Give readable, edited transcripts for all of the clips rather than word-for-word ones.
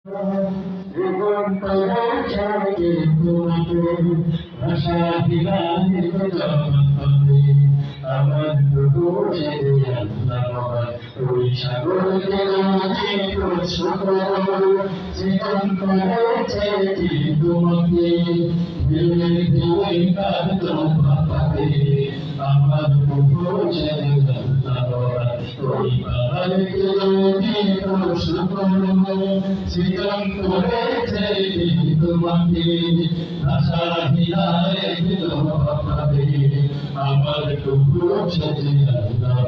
জীবন তোরে ছাড়ে তোমাকে আশা দিলাম জগতে আমার দুটো ছেড়ে আল্লাহ ওই সাগরকে নদী প্রশ্ন জীবন তোরে ছেড়ে তোমাকে ভেবে ভেবে কাঁদতো পাপাকে আমার দুটো ছেড়ে আল্লাহ ওই পাহাড়কে নদী প্রশ্ন জীবন করেছে তোমাকে আশা দিলায় পাবে আমার টুকরো ছেড়ে আল্লাহ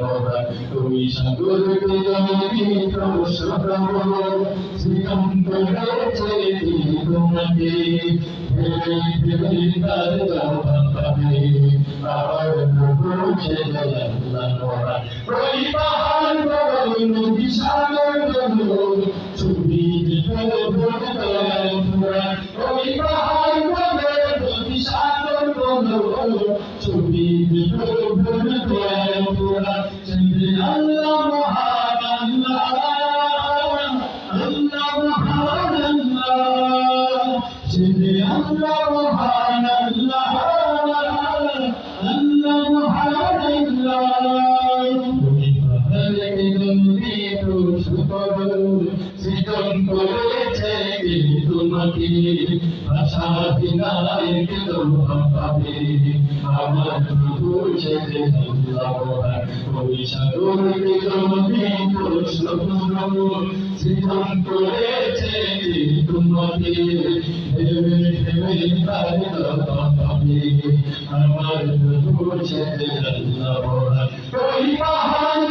তুমি সাগরকে নদী প্রশ্ন জীবন করেছে তোমাকে ভেবে ভেবে কাঁদতো পাবে আমার টুকরো ছেড়ে আল্লাহ ওই পাহাড় নদী সাগর ছবি ওই পাহাড় নদী সাগর ছবি আল্লাহ মহান আল্লাহ মহান আল্লাহ মহান আল্লাহ মহান সৃজন করেছে তোমাকে আশা দিনায় পাবে আমার ছেড়ে ওই সাগরকে নদী প্রশ্ন সৃজন করেছে তোমাকে ভেবে ভেবে পাবে আমার ছেড়ে ওই পাহাড়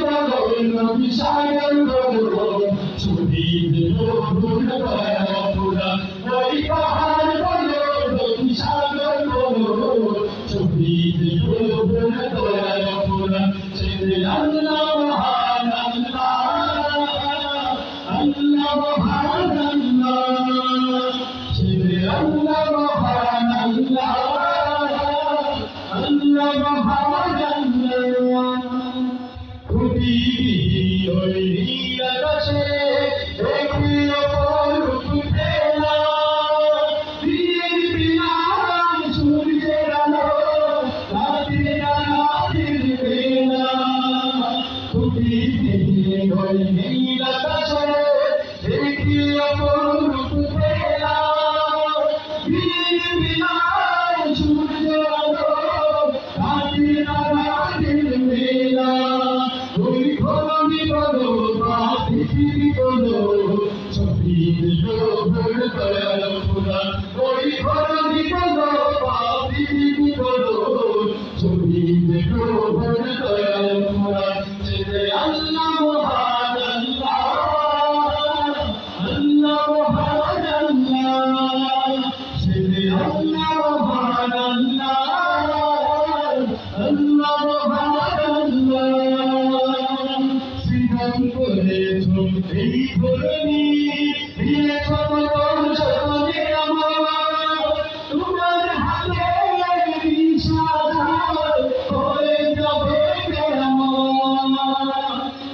নদী সাগর ছবি ওই পাহাড় নদী সাগর ছবি আল্লাহ মহান আল্লাহ মহান আল্লাহ মহান আল্লাহ মহান খুবই ওই নীল আকাশে একটি অপরূপ খেলা দিনের বিনাশ সূর্যের আলো রাতের রাতের বেলা খুবই ওই নীল আকাশে একটি অপরূপ খেলা দিনের বিনাশ সূর্যের আলো রাতের রাতের বেলা ওই ঘরনি বলো পৃথিবী বলো ছবি ওই ঘরনি বলো পৃথিবী বলো ছবি আল্লাহ মহান আল্লাহ মহান আল্লাহ মহান আল্লাহ মহান জীবন করেছ এই ধরনী দিয়েছ সকলে আমার তোমার হাতে হয়ে যাবে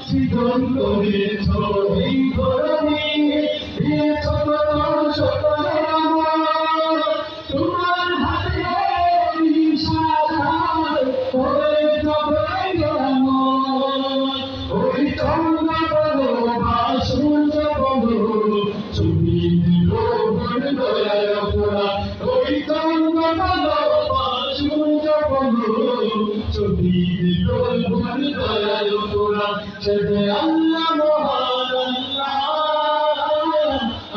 জীবন করেছ এই ধরনী দিয়েছ সকলে আমার তোমার হাতে হয়ে যাবে ওই চন্দ্র বলো বা সূর্য বলো ছবি দয়াল পোড়া ওই চন্দ্র বলো বা সূর্য বলো ছবি দয়াল পোড়া সেটা আল্লাহ মহান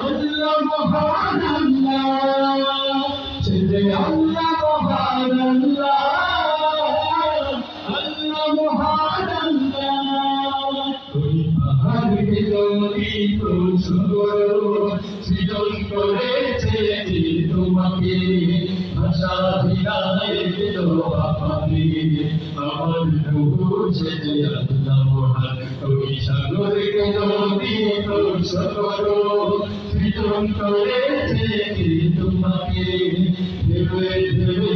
আল্লাহ মহান সেটা আল্লাহ মহান আল্লাহ মহান ওই পাহাড়কে নদী প্রশ্ন সৃজন করেছে তোমাকে ভাষা দিনায় পাবে আমার ছেড়ে আল্লাহ মহান ওই সাগরকে নদী প্রশ্ন সৃজন করেছে তোমাকে ভেবে ভেবে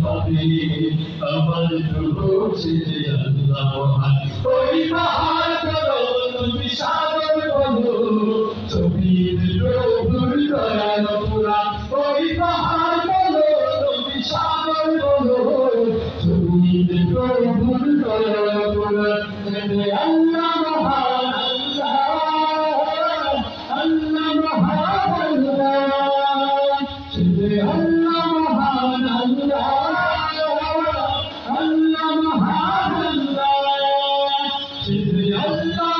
পাবে আমার ছেড়ে আল্লাহ মহান ওই পাহাড় তুমি সাগর বলো ছবি শহীদ প্রভুর দয়াল পুরা ওই পাহাড় বলো তুমি সাগর বলো শহীদ প্রভুর দয়াল পুরা আল্লাহ মহান আল্লাহ মহান আল্লাহ মহান আল্লাহ মহান আল্লাহ